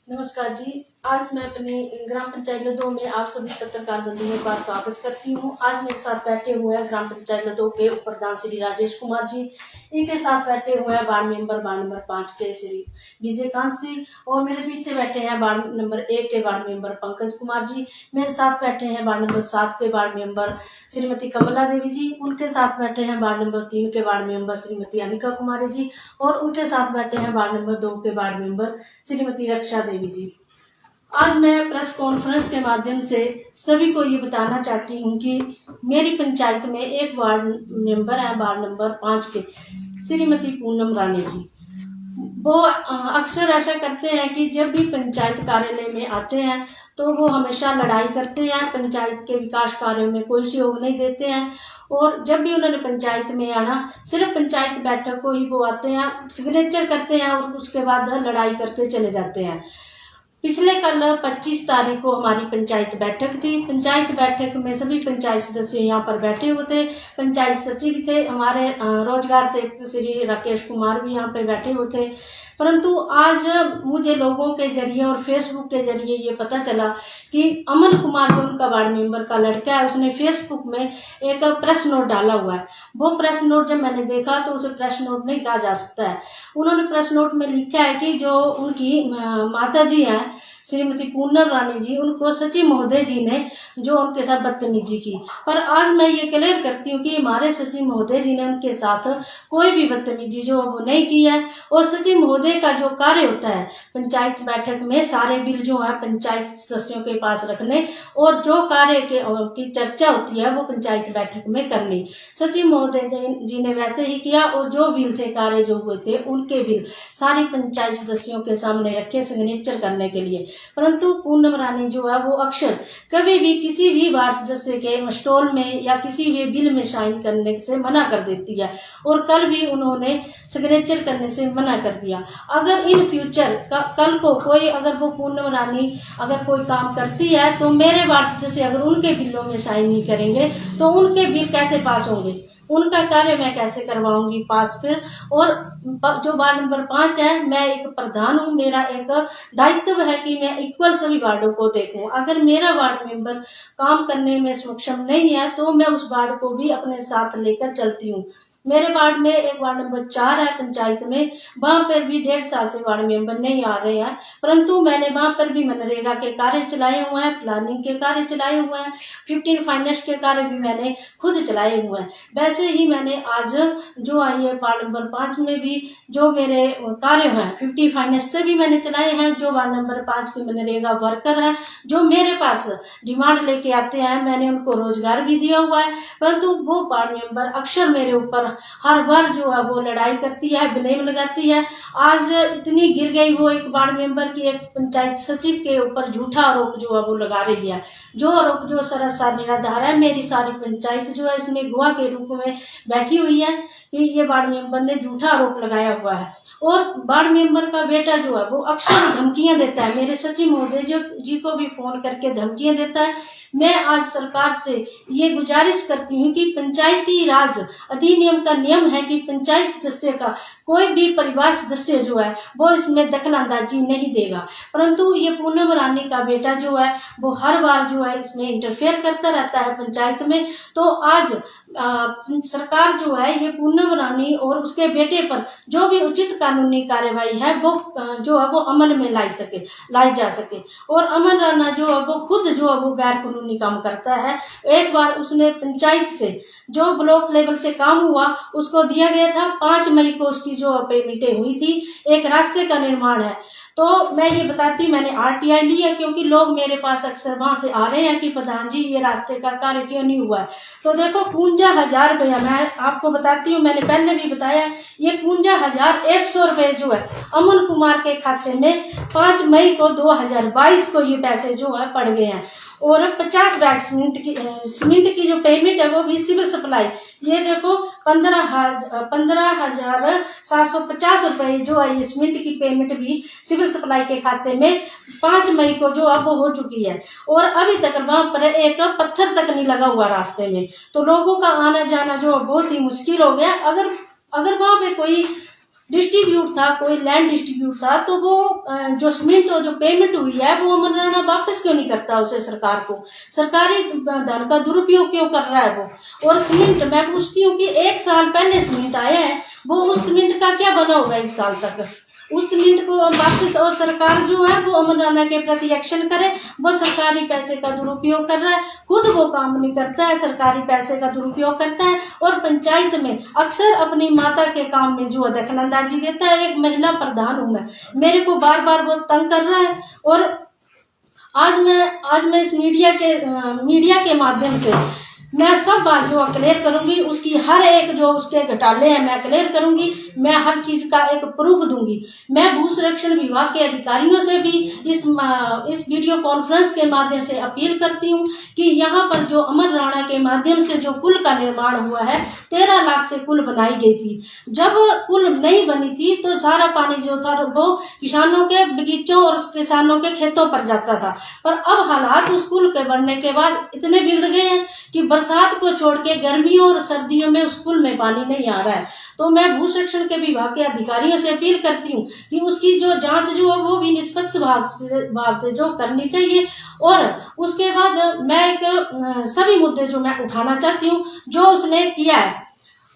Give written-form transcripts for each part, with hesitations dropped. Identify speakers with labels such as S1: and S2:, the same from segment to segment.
S1: नमस्कार जी। आज मैं अपने ग्राम पंचायत लदो में आप सभी पत्रकार बंधुओं का स्वागत करती हूँ। आज मेरे साथ बैठे हुए हैं ग्राम पंचायत लदो के उप प्रधान श्री राजेश कुमार जी। इनके साथ बैठे हुए हैं वार्ड नंबर 5 के श्री विजयकांत सिंह और मेरे पीछे बैठे हैं वार्ड नंबर 1 के वार्ड मेंबर पंकज कुमार जी। मेरे साथ बैठे हैं वार्ड नंबर 7 के वार्ड मेंबर श्रीमती कमला देवी जी। उनके साथ बैठे हैं वार्ड नंबर 3 के वार्ड मेंबर श्रीमती अनिका कुमारी जी और उनके साथ बैठे हैं वार्ड नंबर 2 के वार्ड मेंबर श्रीमती रक्षा देवी जी। आज मैं प्रेस कॉन्फ्रेंस के माध्यम से सभी को ये बताना चाहती हूँ कि मेरी पंचायत में एक वार्ड मेंबर है वार्ड नंबर 5 के श्रीमती पूनम रानी जी। वो अक्सर ऐसा करते हैं कि जब भी पंचायत कार्यालय में आते हैं तो वो हमेशा लड़ाई करते हैं, पंचायत के विकास कार्यों में कोई सहयोग नहीं देते हैं। और जब भी उन्होंने पंचायत में आना, सिर्फ पंचायत बैठक को ही वो आते हैं, सिग्नेचर करते हैं और उसके बाद लड़ाई करके चले जाते हैं। पिछले कल 25 तारीख को हमारी पंचायत बैठक थी। पंचायत बैठक में सभी पंचायत सदस्य यहाँ पर बैठे हुए थे। पंचायत सचिव थे, हमारे रोजगार से श्री राकेश कुमार भी यहाँ पे बैठे हुए थे। परंतु आज मुझे लोगों के जरिए और फेसबुक के जरिए ये पता चला कि अमन कुमार जो उनका वार्ड मेंबर का लड़का है, उसने फेसबुक में एक प्रेस नोट डाला हुआ है। वो प्रेस नोट जब मैंने देखा तो उसे प्रेस नोट नहीं कहा जा सकता है। उन्होंने प्रेस नोट में लिखा है कि जो उनकी माता जी हैं श्रीमती पूनम रानी जी, उनको सचिव महोदय जी ने जो उनके साथ बदतमीजी की। पर आज मैं ये क्लियर करती हूँ कि हमारे सचिव महोदय जी ने उनके साथ कोई भी बदतमीजी जो वो नहीं की है। और सचिव महोदय का जो कार्य होता है पंचायत बैठक में सारे बिल जो है पंचायत सदस्यों के पास रखने और जो कार्य की चर्चा होती है वो पंचायत बैठक में करनी, सचिव महोदय जी ने वैसे ही किया। और जो बिल थे, कार्य जो हुए थे, उनके बिल सारी पंचायत सदस्यों के सामने रखे सिग्नेचर करने के लिए। परंतु पूनम रानी जो है वो अक्सर कभी भी किसी भी वार्ड सदस्य के स्टॉल में या किसी भी बिल में साइन करने से मना कर देती है और कल भी उन्होंने सिग्नेचर करने से मना कर दिया। अगर इन फ्यूचर कल को कोई अगर वो पूनम रानी अगर कोई काम करती है तो मेरे वार्ड सदस्य अगर उनके बिलों में साइन नहीं करेंगे तो उनके बिल कैसे पास होंगे, उनका कार्य मैं कैसे करवाऊंगी पास फिर। और जो वार्ड नंबर 5 है, मैं एक प्रधान हूँ, मेरा एक दायित्व है कि मैं इक्वल सभी वार्डों को देखूं। अगर मेरा वार्ड मेंबर काम करने में सक्षम नहीं है तो मैं उस वार्ड को भी अपने साथ लेकर चलती हूँ। मेरे वार्ड में एक वार्ड नंबर 4 है पंचायत में, वहां पर भी 1.5 साल से वार्ड मेंबर नहीं आ रहे हैं। परंतु मैंने वहां पर भी मनरेगा के कार्य चलाए हुए हैं, प्लानिंग के कार्य चलाए हुए हैं, 15 फाइनेंस के कार्य भी मैंने खुद चलाए हुए हैं। वैसे ही मैंने आज जो आई है वार्ड नंबर 5 में भी जो मेरे कार्य हैं 50 फाइनेंस से भी मैंने चलाए हैं। जो वार्ड नंबर 5 के मनरेगा वर्कर है जो मेरे पास डिमांड लेके आते हैं, मैंने उनको रोजगार भी दिया हुआ है। परंतु वो वार्ड मेंबर अक्सर मेरे ऊपर हर बार जो है वो लड़ाई करती है, ब्लेम लगाती है। आज इतनी गिर गई वो एक वार्ड मेंबर की एक पंचायत सचिव के ऊपर झूठा आरोप जो है वो लगा रही है, जो आरोप जो सरासर निराधार है। मेरी सारी पंचायत जो है इसमें गवाह के रूप में बैठी हुई है कि ये वार्ड मेंबर ने झूठा आरोप लगाया हुआ है। और वार्ड मेंबर का बेटा जो है वो अक्सर धमकियां देता है, मेरे सचिव महोदय जी को भी फोन करके धमकियां देता है। मैं आज सरकार से ये गुजारिश करती हूँ कि पंचायती राज अधिनियम का नियम है कि पंचायत सदस्य का कोई भी परिवार सदस्य जो है वो इसमें दखलंदाजी नहीं देगा। परंतु ये पूनम रानी का बेटा जो है वो हर बार जो है इसमें इंटरफेयर करता रहता है पंचायत में। तो आज सरकार जो है ये पूनम रानी और उसके बेटे पर जो भी उचित कानूनी कार्यवाही है वो जो है वो अमल में लाई जा सके। और अमन राणा जो है वो खुद जो है वो गैर कानूनी काम करता है। एक बार उसने पंचायत से जो ब्लॉक लेवल से काम हुआ उसको दिया गया था, 5 मई को उसकी जो पेमेंटें हुई थी, एक रास्ते का निर्माण है। तो मैं ये बताती हूँ मैंने आरटीआई ली है क्योंकि लोग मेरे पास अक्सर वहां से आ रहे हैं कि प्रधान जी ये रास्ते का कार्य क्यों नहीं हुआ है। तो देखो 51,000 रुपया, मैं आपको बताती हूँ, मैंने पहले भी बताया, ये 51,100 रुपये जो है अमन कुमार के खाते में 5 मई को 2022 को ये पैसे जो है पड़ गए हैं। और 50 बैग सीमेंट की जो पेमेंट है वो भी सिविल सप्लाई, ये देखो 15,750 रुपए जो है ये सीमेंट की पेमेंट भी सिविल सप्लाई के खाते में 5 मई को जो अब हो चुकी है। और अभी तक वहां पर एक पत्थर तक नहीं लगा हुआ रास्ते में, तो लोगों का आना जाना जो बहुत ही मुश्किल हो गया। अगर वहां पे कोई डिस्ट्रीब्यूट था, कोई लैंड डिस्ट्रीब्यूट था, तो वो जो सीमेंट और जो पेमेंट हुई है वो अमन राणा वापस क्यों नहीं करता उसे सरकार को? सरकारी धन का दुरुपयोग क्यों कर रहा है वो? और सीमेंट मैं पूछती हूँ कि 1 साल पहले सीमेंट आया है, वो उस सीमेंट का क्या बना होगा 1 साल तक? उस सीमेंट को वापस, और सरकार जो है वो अमन राणा के प्रति एक्शन करे। वो सरकारी पैसे का दुरुपयोग कर रहा है, खुद वो काम नहीं करता है, सरकारी पैसे का दुरुपयोग करता है और पंचायत में अक्सर अपनी माता के काम में जो दखल अंदाजी देता है। एक महिला प्रधान हूं मैं, मेरे को बार बार वो तंग कर रहा है। और आज मैं इस मीडिया के माध्यम से मैं सब बात जो क्लियर करूंगी, उसकी हर एक जो उसके घोटाले हैं मैं क्लियर करूंगी, मैं हर चीज का एक प्रूफ दूंगी। मैं भू संरक्षण विभाग के अधिकारियों से भी इस वीडियो कॉन्फ्रेंस के माध्यम से अपील करती हूं कि यहाँ पर जो अमन राणा के माध्यम से जो पुल का निर्माण हुआ है, 13 लाख से पुल बनाई गई थी। जब पुल नहीं बनी थी तो सारा पानी जो था वो किसानों के बगीचों और किसानों के खेतों पर जाता था। पर अब हालात उस पुल के बनने के बाद इतने बिगड़ गए हैं कि बरसात को छोड़ के गर्मियों और सर्दियों में उस पुल में पानी नहीं आ रहा है। तो मैं भू संरक्षण के विभाग के अधिकारियों से अपील करती हूँ कि उसकी जो जांच जो है वो भी निष्पक्ष भाव से जो करनी चाहिए। और उसके बाद मैं एक सभी मुद्दे जो मैं उठाना चाहती हूँ जो उसने किया है,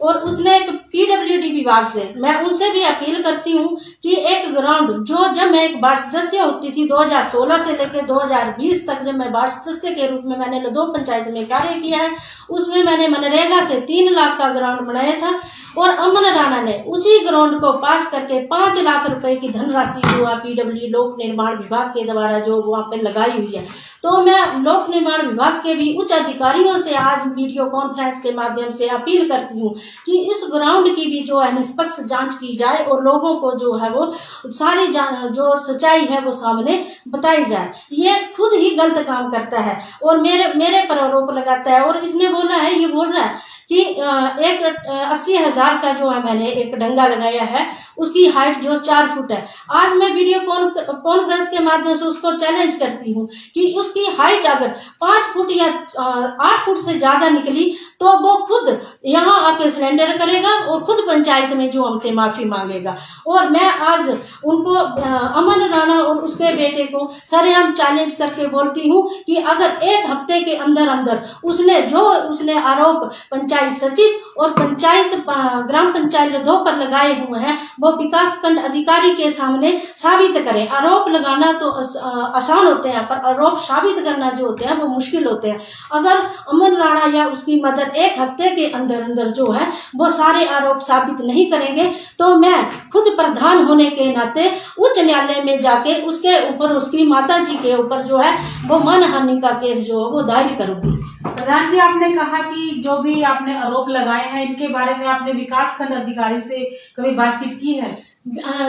S1: और उसने एक पीडब्ल्यूडी विभाग से मैं उनसे भी अपील करती हूँ कि एक ग्राउंड जो, जब मैं एक वार्ड सदस्य होती थी 2016 से लेकर 2020 तक, जब मैं वार्ड सदस्य के रूप में मैंने लदों पंचायत में कार्य किया है, उसमें मैंने मनरेगा से 3 लाख का ग्राउंड बनाया था। और अमन राणा ने उसी ग्राउंड को पास करके 5 लाख रुपए की धनराशि जो है पीडब्ल्यू लोक निर्माण विभाग के द्वारा जो वहां पे लगाई हुई है। तो मैं लोक निर्माण विभाग के भी उच्च अधिकारियों से आज वीडियो कॉन्फ्रेंस के माध्यम से अपील करती हूँ कि इस ग्राउंड की भी जो है निष्पक्ष जांच की जाए और लोगों को जो है वो सारी जो सच्चाई है वो सामने बताई जाए। ये खुद ही गलत काम करता है और मेरे पर आरोप लगाता है। और इसने बोला है, ये बोल रहा है कि एक 80,000 का जो है मैंने एक डंगा लगाया है, उसकी हाइट जो 4 फुट है। आज मैं वीडियो कॉन्फ्रेंस के माध्यम से उसको चैलेंज करती हूँ कि उसकी हाइट अगर 5 फुट या 8 फुट से ज्यादा निकली तो वो खुद यहाँ आके सरेंडर करेगा और खुद पंचायत में जो हमसे माफी मांगेगा। और मैं आज उनको अमन राणा और उसके बेटे को सरेआम चैलेंज करके बोलती हूँ कि अगर 1 हफ्ते के अंदर अंदर उसने आरोप पंचायत सचिव और ग्राम पंचायत लदों पर लगाए हुए हैं वो विकास खंड अधिकारी के सामने साबित करें। आरोप लगाना तो आसान होते हैं, पर आरोप साबित करना जो होते हैं वो मुश्किल होते हैं। अगर अमन राणा या उसकी मदर 1 हफ्ते के अंदर अंदर जो है वो सारे आरोप साबित नहीं करेंगे तो मैं खुद प्रधान होने के नाते उच्च न्यायालय में जाके उसके ऊपर, उसकी माताजी के ऊपर जो है वो मानहानि का केस जो है वो दायर करूंगी।
S2: प्रधान जी, आपने कहा कि जो भी आपने आरोप लगाए हैं इनके बारे में आपने विकास खंड अधिकारी से कभी बातचीत की है?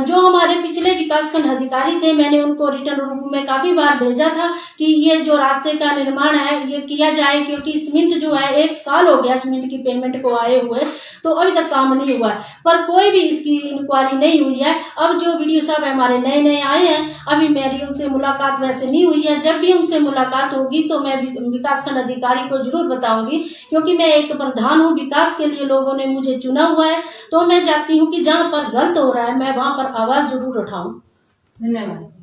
S1: जो हमारे पिछले विकास खंड अधिकारी थे, मैंने उनको रिटर्न रूप में काफी बार भेजा था कि ये जो रास्ते का निर्माण है ये किया जाए, क्योंकि सीमेंट जो है 1 साल हो गया सीमेंट की पेमेंट को आए हुए, तो अभी तक काम नहीं हुआ है। पर कोई भी इसकी इंक्वायरी नहीं हुई है। अब जो वीडियो साहब हमारे नए नए आए हैं, अभी मेरी उनसे मुलाकात वैसे नहीं हुई है। जब भी उनसे मुलाकात होगी तो मैं विकास खंड अधिकारी को जरूर बताऊंगी, क्योंकि मैं एक प्रधान हूँ, विकास के लिए लोगों ने मुझे चुना हुआ है। तो मैं चाहती हूँ कि जहाँ पर गलत हो रहा है मैं वहां पर आवाज जरूर उठाऊं।
S2: धन्यवाद।